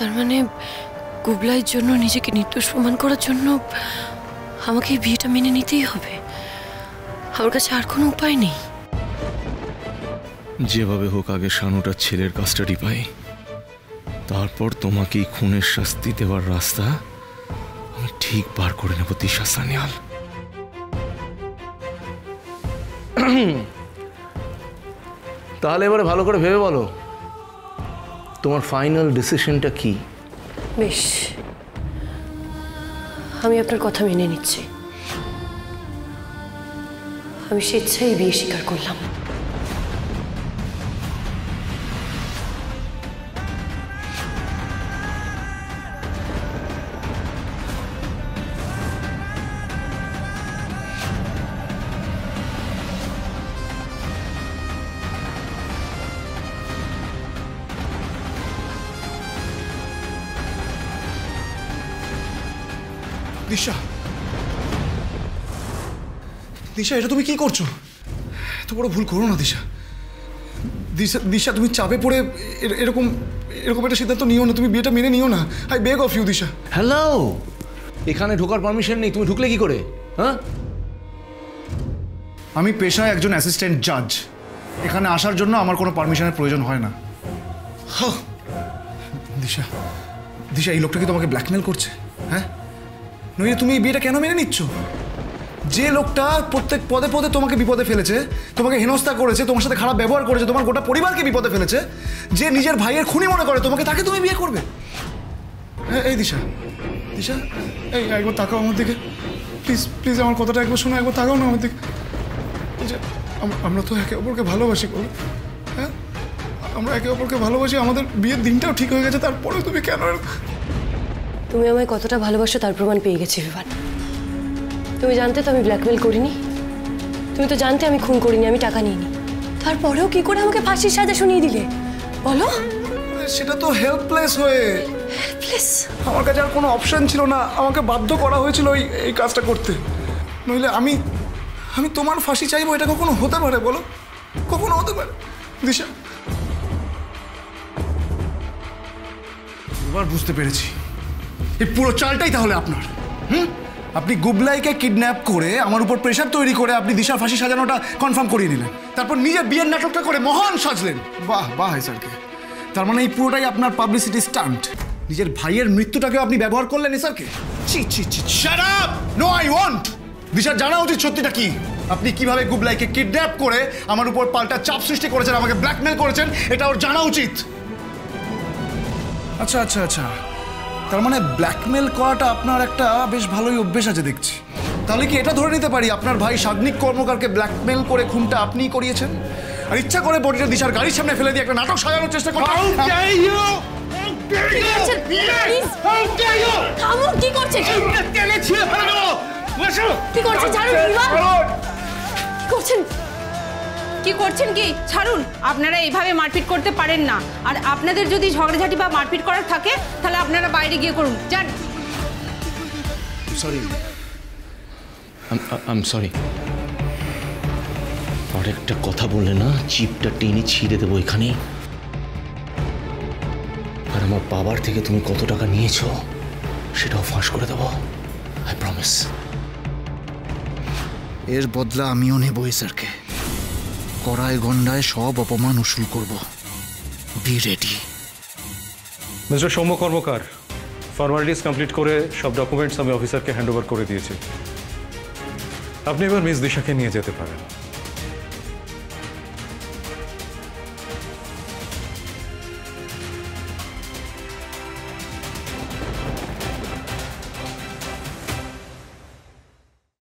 তার মানে গুবলাইয়ের জন্য নিজেকে নির্দোষ প্রমাণ করার জন্য আমাকে এই বিয়েটা মেনে নিতেই হবে। আমার কাছে আর কোনো উপায় নেই। যেভাবে হোক আগে শানুটার ছেলের কাস্টাডি পাই, তারপর তোমাকে এই খুনের শাস্তি দেওয়ার রাস্তা আমি ঠিক বার করে নেব দিশা সানিয়াল। তাহলে এবারে ভালো করে ভেবে বলো তোমার ফাইনাল ডিসিশনটা কি? বেশ, আমি আপনার কথা মেনে নিচ্ছি। আমি স্বেচ্ছায় বিয়ে স্বীকার করলাম। দিশা, দিশা, এটা তুমি কি করছো? এত বড় ভুল করো না দিশা। দিশা, দিশা, তুমি চাপে পড়ে এরকম একটা সিদ্ধান্ত নিও না। তুমি বিয়েটা মেনে নিও না। I beg of you Disha. Hello, এখানে ঢোকার পারমিশন নেই। তুমি ঢুকলে কি করে? হ্যাঁ, আমি পেশায় একজন অ্যাসিস্ট্যান্ট জাজ। এখানে আসার জন্য আমার কোনো পারমিশনের প্রয়োজন হয় না। দিশা, দিশা, এই লোকটা কি তোমাকে ব্ল্যাকমেল করছে? হ্যাঁ, নইলে তুমি এই বিয়েটা কেন মেনে নিচ্ছ? যে লোকটা প্রত্যেক পদে পদে তোমাকে বিপদে ফেলেছে, তোমাকে হেনস্থা করেছে, তোমার সাথে খারাপ ব্যবহার করেছে, তোমার গোটা পরিবারকে বিপদে ফেলেছে, যে নিজের ভাইয়ের খুনি মনে করে তোমাকে, তাকে তুমি বিয়ে করবে? এই দিশা, দিশা, এই একবার তাকাও আমার দিকে প্লিজ। প্লিজ আমার কথাটা একবার শোনো, একবার তাকাও না আমার দিকে। আমরা তো একে অপরকে ভালোবাসি বলো। হ্যাঁ, আমরা একে অপরকে ভালোবাসি, আমাদের বিয়ের দিনটাও ঠিক হয়ে গেছে, তারপরেও তুমি কেন? তুমি আমায় কতটা ভালোবাসো তার প্রমাণ পেয়ে গেছি বিভান। তুমি জানতে তো আমি ব্ল্যাকমেল করিনি, তুমি তো জানতে আমি খুন করিনি, আমি টাকা নিইনি। তারপরেও কি করে আমাকে ফাঁসির সাজা শুনিয়ে দিলে বলো? সেটা তো হেল্পলেস হয়ে। হেল্পলেস? আমার কাছে আর কোনো অপশন ছিল না, আমাকে বাধ্য করা হয়েছিল এই কাজটা করতে। নইলে আমি তোমার ফাঁসি চাইবো, এটা কখনো হতে পারে বলো? কখনো হতে পারে? দিশা, এবার বুঝতে পেরেছি এই পুরো চালটাই তাহলে আপনার। আপনি গুবলাইকে কিডন্যাপ করে আমার উপর প্রেশার তৈরি করে আপনি দিশার ফাঁসি সাজানোটা কনফার্ম করিয়ে নিলেন, তারপর নিজের বিয়ের নাটকটা করে মহান সাজলেন। বাহ বাহ স্যারকে। তার মানে এই পুরোটাই আপনার পাবলিসিটি স্টান্ট। নিজের ভাইয়ের মৃত্যুটাকেও আপনি ব্যবহার করলেন স্যারকে। ছি ছি ছি, shut up! No, I want. দিশার জানা উচিত সত্যিটা কি। আপনি কিভাবে গুবলাইকে কিডন্যাপ করে আমার উপর পাল্টা চাপ সৃষ্টি করেছেন, আমাকে ব্ল্যাকমেল করেছেন, এটা ওর জানা উচিত। আচ্ছা আচ্ছা আচ্ছা, তার মানে ব্ল্যাকমেল করাটা আপনার একটা বেশ ভালোই অভ্যেস আছে দেখছি। তাহলে কি এটা ধরে নিতে পারি আপনার ভাই সাগ্নিক কর্মকারকে ব্ল্যাকমেল করে খুনটা আপনিই করিয়েছেন, আর ইচ্ছা করে বডিটা দিশার গাড়ির সামনে ফেলে দিয়ে একটা নাটক সাজানোর চেষ্টা করছেন? কি করছেন কি? ছাড়ুন, আপনারা এইভাবে মারপিট করতে পারেন না। আর আপনাদের যদি ঝগড়াঝাটি বা মারপিট করার থাকে তাহলে আপনারা বাইরে গিয়ে করুন, যান। Sorry, I am sorry. আর একটা কথা বললে না, চিপটা টেনে ছিঁড়ে দেবো এখানে। আর আমার বাবার থেকে তুমি কত টাকা নিয়েছো সেটাও ফাঁস করে দেবো, আই প্রমিস। এর বদলা আমিও নেব স্যারকে। কড়ায় গন্ডায় সব অপমান উসুল করব। Be ready. Mister Soumya Karmakar, formalities complete করে সব ডকুমেন্টস আমি অফিসারকে হ্যান্ড ওভার করে দিয়েছি। আপনি এবার মিস দিশাকে নিয়ে যেতে পারেন।